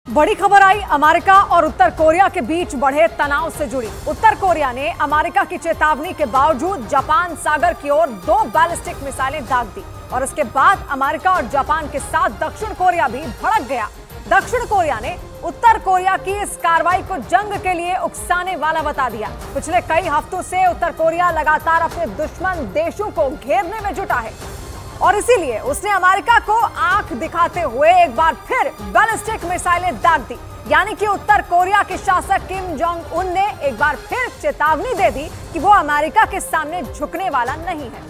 बड़ी खबर आई अमेरिका और उत्तर कोरिया के बीच बढ़े तनाव से जुड़ी। उत्तर कोरिया ने अमेरिका की चेतावनी के बावजूद जापान सागर की ओर 2 बैलिस्टिक मिसाइलें दाग दी और इसके बाद अमेरिका और जापान के साथ दक्षिण कोरिया भी भड़क गया। दक्षिण कोरिया ने उत्तर कोरिया की इस कार्रवाई को जंग के लिए उकसाने वाला बता दिया। पिछले कई हफ्तों से उत्तर कोरिया लगातार अपने दुश्मन देशों को घेरने में जुटा है और इसीलिए उसने अमेरिका को आंख दिखाते हुए एक बार फिर बैलिस्टिक मिसाइलें दाग दी। यानी कि उत्तर कोरिया के शासक किम जोंग उन ने एक बार फिर चेतावनी दे दी कि वो अमेरिका के सामने झुकने वाला नहीं है।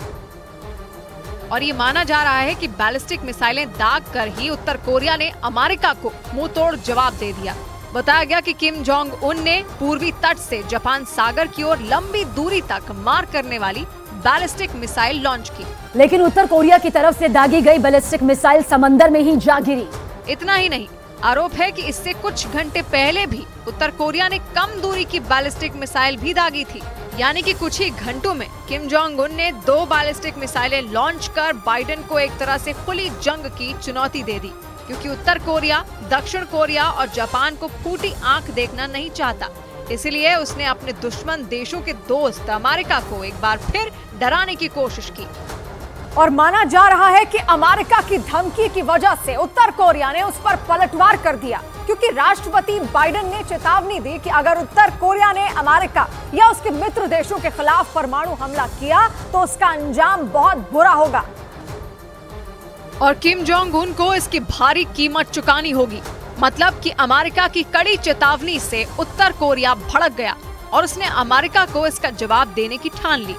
और ये माना जा रहा है कि बैलिस्टिक मिसाइलें दाग कर ही उत्तर कोरिया ने अमेरिका को मुंहतोड़ जवाब दे दिया। बताया गया कि किम जोंग उन ने पूर्वी तट से जापान सागर की ओर लंबी दूरी तक मार करने वाली बैलिस्टिक मिसाइल लॉन्च की, लेकिन उत्तर कोरिया की तरफ से दागी गई बैलिस्टिक मिसाइल समंदर में ही जा गिरी। इतना ही नहीं, आरोप है कि इससे कुछ घंटे पहले भी उत्तर कोरिया ने कम दूरी की बैलिस्टिक मिसाइल भी दागी थी। यानी कि कुछ ही घंटों में किम जोंग उन ने 2 बैलिस्टिक मिसाइलें लॉन्च कर बाइडेन को एक तरह से खुली जंग की चुनौती दे दी, क्योंकि उत्तर कोरिया दक्षिण कोरिया और जापान को फूटी आंख देखना नहीं चाहता। इसलिए उसने अपने दुश्मन देशों के दोस्त अमेरिका को एक बार फिर डराने की कोशिश की। और माना जा रहा है कि अमेरिका की धमकी की वजह से उत्तर कोरिया ने उस पर पलटवार कर दिया, क्योंकि राष्ट्रपति बाइडेन ने चेतावनी दी कि अगर उत्तर कोरिया ने अमेरिका या उसके मित्र देशों के खिलाफ परमाणु हमला किया तो उसका अंजाम बहुत बुरा होगा और किम जोंग उन को इसकी भारी कीमत चुकानी होगी। मतलब कि अमेरिका की कड़ी चेतावनी से उत्तर कोरिया भड़क गया और उसने अमेरिका को इसका जवाब देने की ठान ली।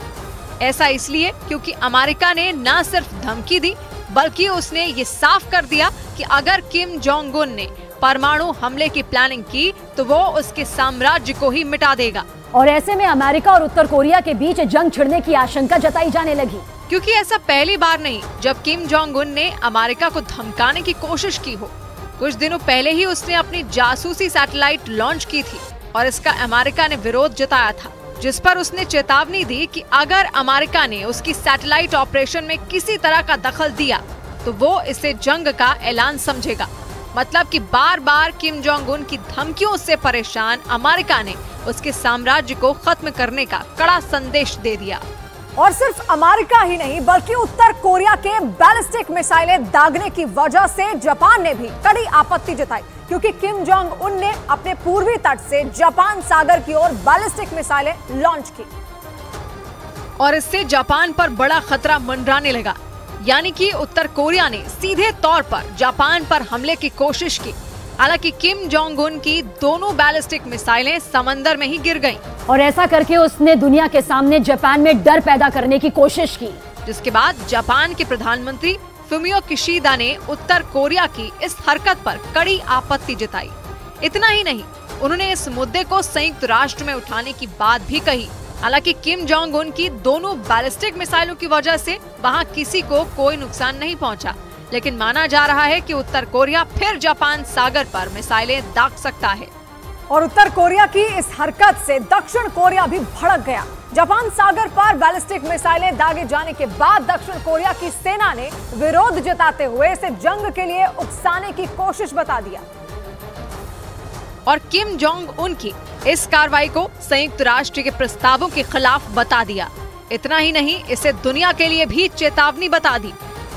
ऐसा इसलिए क्योंकि अमेरिका ने न सिर्फ धमकी दी बल्कि उसने ये साफ कर दिया कि अगर किम जोंग उन ने परमाणु हमले की प्लानिंग की तो वो उसके साम्राज्य को ही मिटा देगा। और ऐसे में अमेरिका और उत्तर कोरिया के बीच जंग छिड़ने की आशंका जताई जाने लगी, क्योंकि ऐसा पहली बार नहीं जब किम जोंग उन ने अमेरिका को धमकाने की कोशिश की हो। कुछ दिनों पहले ही उसने अपनी जासूसी सैटेलाइट लॉन्च की थी और इसका अमेरिका ने विरोध जताया था, जिस पर उसने चेतावनी दी कि अगर अमेरिका ने उसकी सैटेलाइट ऑपरेशन में किसी तरह का दखल दिया तो वो इसे जंग का ऐलान समझेगा। मतलब कि बार बार किम जोंग उन की धमकियों से परेशान अमेरिका ने उसके साम्राज्य को खत्म करने का कड़ा संदेश दे दिया। और सिर्फ अमेरिका ही नहीं बल्कि उत्तर कोरिया के बैलिस्टिक मिसाइलें दागने की वजह से जापान ने भी कड़ी आपत्ति जताई, क्योंकि किम जोंग उन ने अपने पूर्वी तट से जापान सागर की ओर बैलिस्टिक मिसाइलें लॉन्च की और इससे जापान पर बड़ा खतरा मंडराने लगा। यानी कि उत्तर कोरिया ने सीधे तौर पर जापान पर हमले की कोशिश की। हालांकि किम जोंग उन की दोनों बैलिस्टिक मिसाइलें समंदर में ही गिर गईं और ऐसा करके उसने दुनिया के सामने जापान में डर पैदा करने की कोशिश की, जिसके बाद जापान के प्रधानमंत्री फुमियो किशिदा ने उत्तर कोरिया की इस हरकत पर कड़ी आपत्ति जताई। इतना ही नहीं, उन्होंने इस मुद्दे को संयुक्त राष्ट्र में उठाने की बात भी कही। हालांकि किम जोंग उन की दोनों बैलिस्टिक मिसाइलों की वजह से वहां किसी को कोई नुकसान नहीं पहुंचा, लेकिन माना जा रहा है कि उत्तर कोरिया फिर जापान सागर पर मिसाइलें दाग सकता है। और उत्तर कोरिया की इस हरकत से दक्षिण कोरिया भी भड़क गया। जापान सागर पर बैलिस्टिक मिसाइलें दागे जाने के बाद दक्षिण कोरिया की सेना ने विरोध जताते हुए इसे जंग के लिए उकसाने की कोशिश बता दिया और किम जोंग उन की इस कार्रवाई को संयुक्त राष्ट्र के प्रस्तावों के खिलाफ बता दिया। इतना ही नहीं, इसे दुनिया के लिए भी चेतावनी बता दी।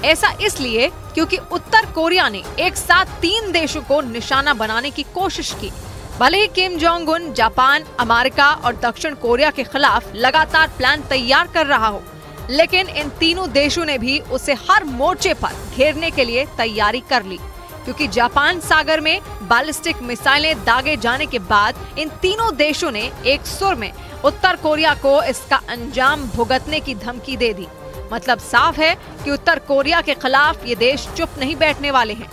ऐसा इसलिए क्योंकि उत्तर कोरिया ने एक साथ 3 देशों को निशाना बनाने की कोशिश की। भले ही Kim Jong Un Japan, America और दक्षिण कोरिया के खिलाफ लगातार प्लान तैयार कर रहा हो, लेकिन इन तीनों देशों ने भी उसे हर मोर्चे पर घेरने के लिए तैयारी कर ली, क्योंकि जापान सागर में बैलिस्टिक मिसाइलें दागे जाने के बाद इन तीनों देशों ने एक सुर में उत्तर कोरिया को इसका अंजाम भुगतने की धमकी दे दी। मतलब साफ है कि उत्तर कोरिया के खिलाफ ये देश चुप नहीं बैठने वाले हैं।